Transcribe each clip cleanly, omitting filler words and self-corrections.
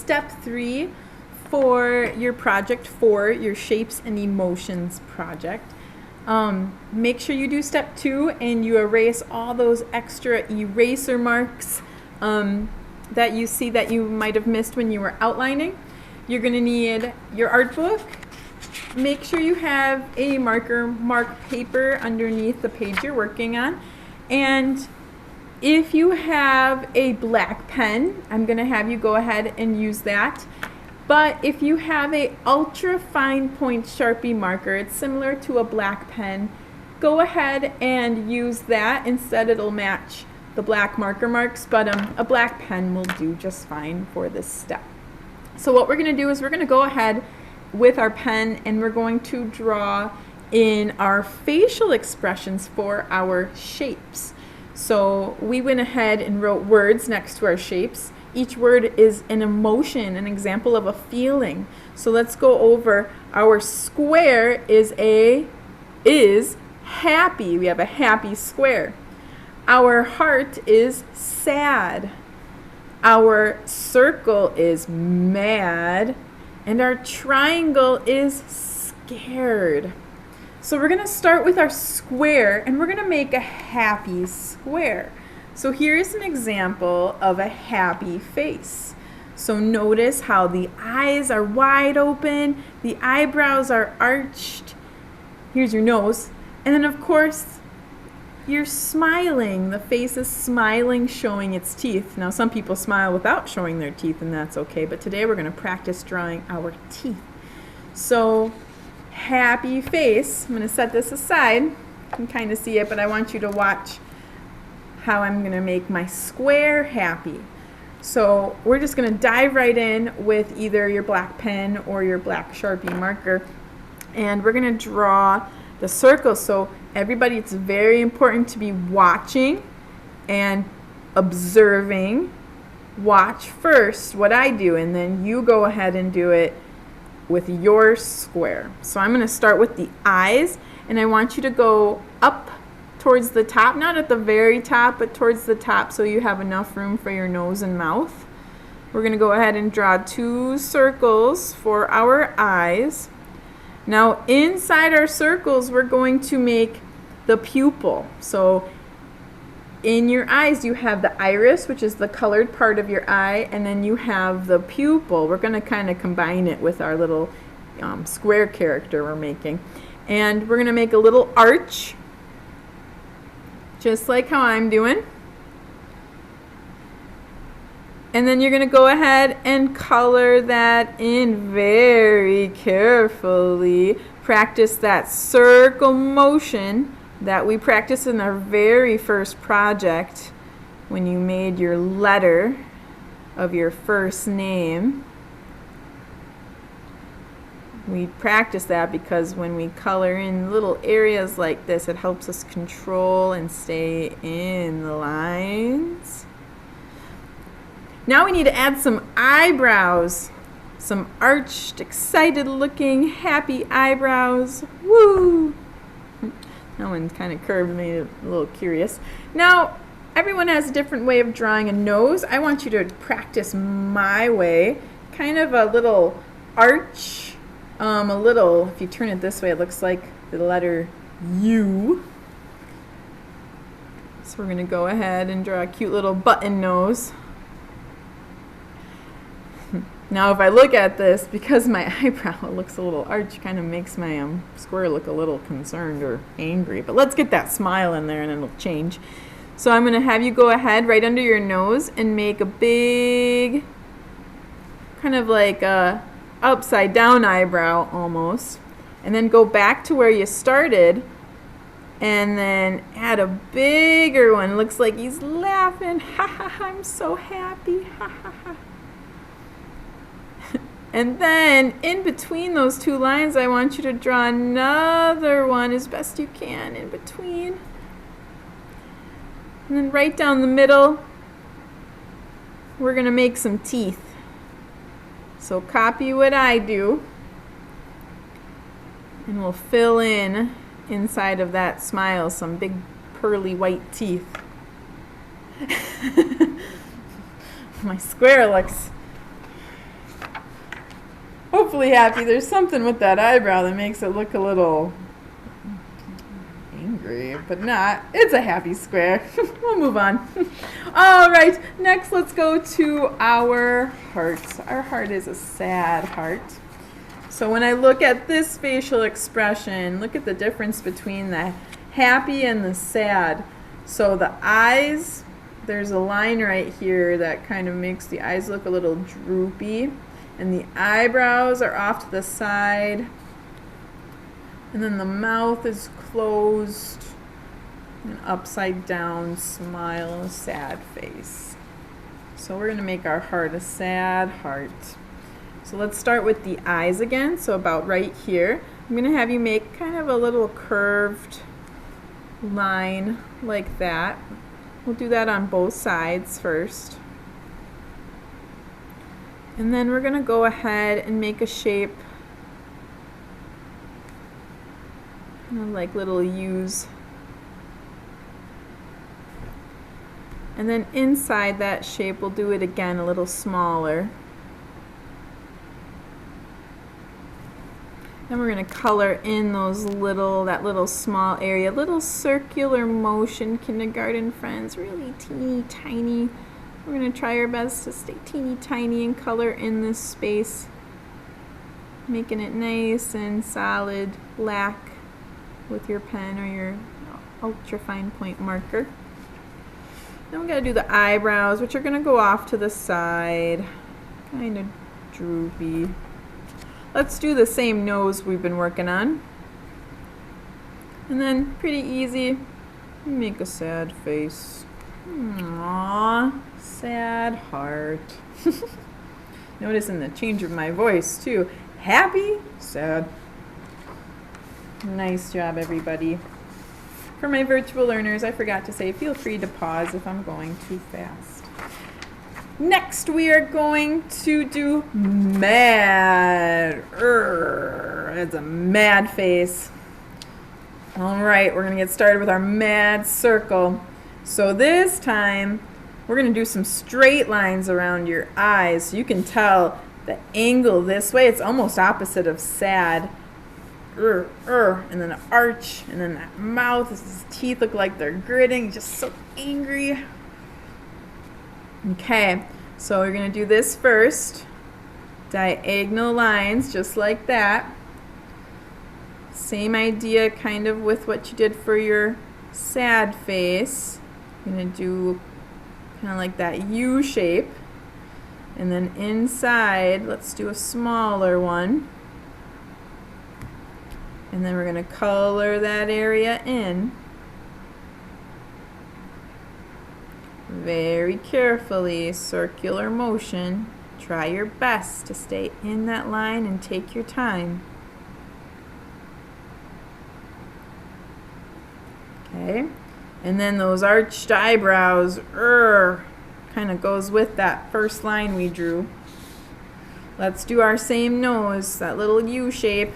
step 3 for your project 4, your shapes and emotions project. Make sure you do step 2 and you erase all those extra eraser marks that you see that you might have missed when you were outlining. You're going to need your art book. Make sure you have a mark paper underneath the page you're working on. And if you have a black pen, I'm going to have you go ahead and use that. But if you have a ultra fine point Sharpie marker, it's similar to a black pen, go ahead and use that. Instead, it'll match the black marker marks, but a black pen will do just fine for this step. So what we're going to do is we're going to go ahead with our pen and we're going to draw in our facial expressions for our shapes. So we went ahead and wrote words next to our shapes. Each word is an emotion, an example of a feeling. So let's go over. Our square is happy. We have a happy square. Our heart is sad. Our circle is mad. And our triangle is scared. So we're going to start with our square and we're going to make a happy square. So here's an example of a happy face. So notice how the eyes are wide open, the eyebrows are arched. Here's your nose. And then of course, you're smiling. The face is smiling, showing its teeth. Now some people smile without showing their teeth and that's okay, but today we're going to practice drawing our teeth. So happy face. I'm going to set this aside. You can kind of see it, but I want you to watch how I'm going to make my square happy. So we're just going to dive right in with either your black pen or your black Sharpie marker, and we're going to draw the circle. So everybody, it's very important to be watching and observing. Watch first what I do, and then you go ahead and do it with your square. So I'm going to start with the eyes, and I want you to go up towards the top, not at the very top, but towards the top so you have enough room for your nose and mouth. We're going to go ahead and draw 2 circles for our eyes. Now inside our circles we're going to make the pupil. So in your eyes you have the iris, which is the colored part of your eye, and then you have the pupil. We're going to kind of combine it with our little square character we're making. And we're going to make a little arch, just like how I'm doing. And then you're going to go ahead and color that in very carefully. Practice that circle motion that we practiced in our very first project when you made your letter of your first name. We practice that because when we color in little areas like this, it helps us control and stay in the lines. Now we need to add some eyebrows. Some arched, excited looking, happy eyebrows. Woo! That one kind of curved, made it a little curious. Now, everyone has a different way of drawing a nose. I want you to practice my way. Kind of a little arch. If you turn it this way, it looks like the letter U. So we're going to go ahead and draw a cute little button nose. Now if I look at this, because my eyebrow looks a little arched, kind of makes my square look a little concerned or angry. But let's get that smile in there and it'll change. So I'm going to have you go ahead right under your nose and make a big, kind of like a upside down eyebrow almost, and then go back to where you started and then add a bigger one. Looks like he's laughing. Ha ha ha, I'm so happy. Ha ha ha. And then in between those 2 lines, I want you to draw another one as best you can in between. And then right down the middle, we're going to make some teeth. So copy what I do, and we'll fill in inside of that smile some big pearly white teeth. My square looks hopefully happy. There's something with that eyebrow that makes it look a little angry, but not. It's a happy square. We'll move on. All right, next let's go to our heart. Our heart is a sad heart. So when I look at this facial expression, look at the difference between the happy and the sad. So the eyes, there's a line right here that kind of makes the eyes look a little droopy. And the eyebrows are off to the side. And then the mouth is closed. An upside down smile, sad face. So we're going to make our heart a sad heart. So let's start with the eyes again. So about right here. I'm going to have you make kind of a little curved line like that. We'll do that on both sides first. And then we're going to go ahead and make a shape, kind of like little U's. And then inside that shape, we'll do it again a little smaller. Then we're going to color in that little small area, little circular motion, kindergarten friends, really teeny tiny. We're going to try our best to stay teeny tiny and color in this space, making it nice and solid black with your pen or your ultra fine point marker. Then we're going to do the eyebrows, which are going to go off to the side, kind of droopy. Let's do the same nose we've been working on. And then, pretty easy, make a sad face. Aww, sad heart. Noticing the change of my voice too. Happy, sad. Nice job, everybody. For my virtual learners, I forgot to say, feel free to pause if I'm going too fast. Next, we are going to do mad. It's a mad face. All right, we're going to get started with our mad circle. So this time, we're going to do some straight lines around your eyes. So you can tell the angle this way. It's almost opposite of sad. And then an arch, and then that mouth. His teeth look like they're gritting. Just so angry. Okay, so we're going to do this first. Diagonal lines, just like that. Same idea kind of with what you did for your sad face. I'm going to do kind of like that U shape. And then inside, let's do a smaller one. And then we're going to color that area in. Very carefully, circular motion. Try your best to stay in that line and take your time. Okay, and then those arched eyebrows, kind of goes with that first line we drew. Let's do our same nose, that little U shape.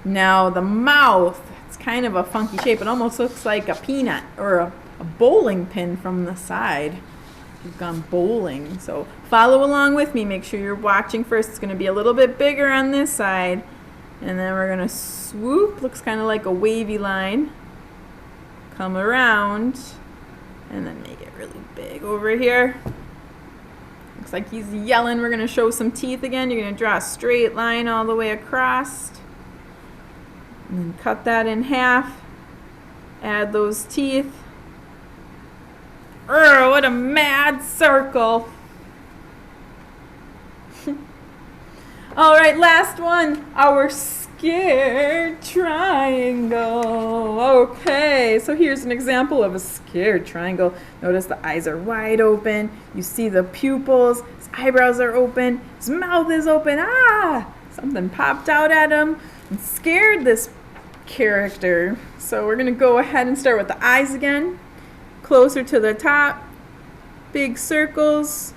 Now the mouth, it's kind of a funky shape. It almost looks like a peanut or a bowling pin from the side. We've gone bowling. So follow along with me. Make sure you're watching first. It's going to be a little bit bigger on this side. And then we're going to swoop. Looks kind of like a wavy line. Come around. And then make it really big over here. Looks like he's yelling. We're going to show some teeth again. You're going to draw a straight line all the way across. And then cut that in half. Add those teeth. What a mad circle. All right, last one. Our scared triangle. Okay, so here's an example of a scared triangle. Notice the eyes are wide open. You see the pupils. His eyebrows are open. His mouth is open. Something popped out at him and scared this character. So we're going to go ahead and start with the eyes again. Closer to the top, big circles,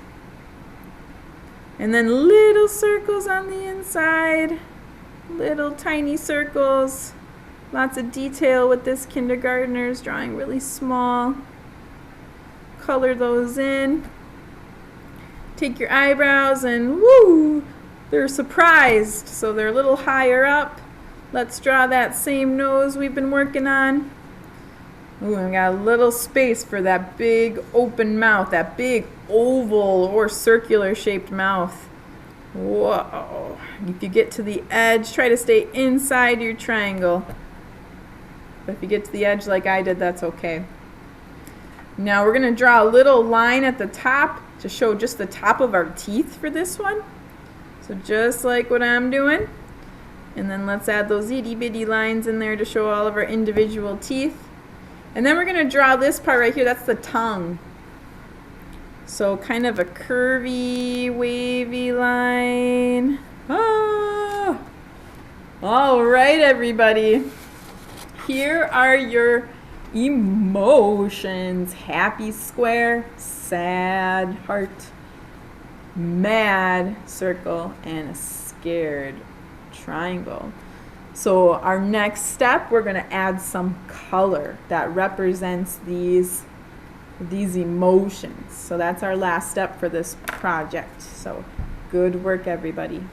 and then little circles on the inside, little tiny circles. Lots of detail with this kindergartner's drawing really small. Color those in. Take your eyebrows and they're surprised, so they're a little higher up. Let's draw that same nose we've been working on. Ooh, and we got a little space for that big open mouth, that big oval or circular shaped mouth. Whoa. If you get to the edge, try to stay inside your triangle. But if you get to the edge like I did, that's okay. Now we're going to draw a little line at the top to show just the top of our teeth for this one. So just like what I'm doing. And then let's add those itty bitty lines in there to show all of our individual teeth. And then we're going to draw this part right here. That's the tongue. So kind of a curvy, wavy line. Ah! All right, everybody. Here are your emotions. Happy square, sad heart, mad circle, and a scared triangle. So our next step, we're going to add some color that represents these emotions. So that's our last step for this project. So good work, everybody.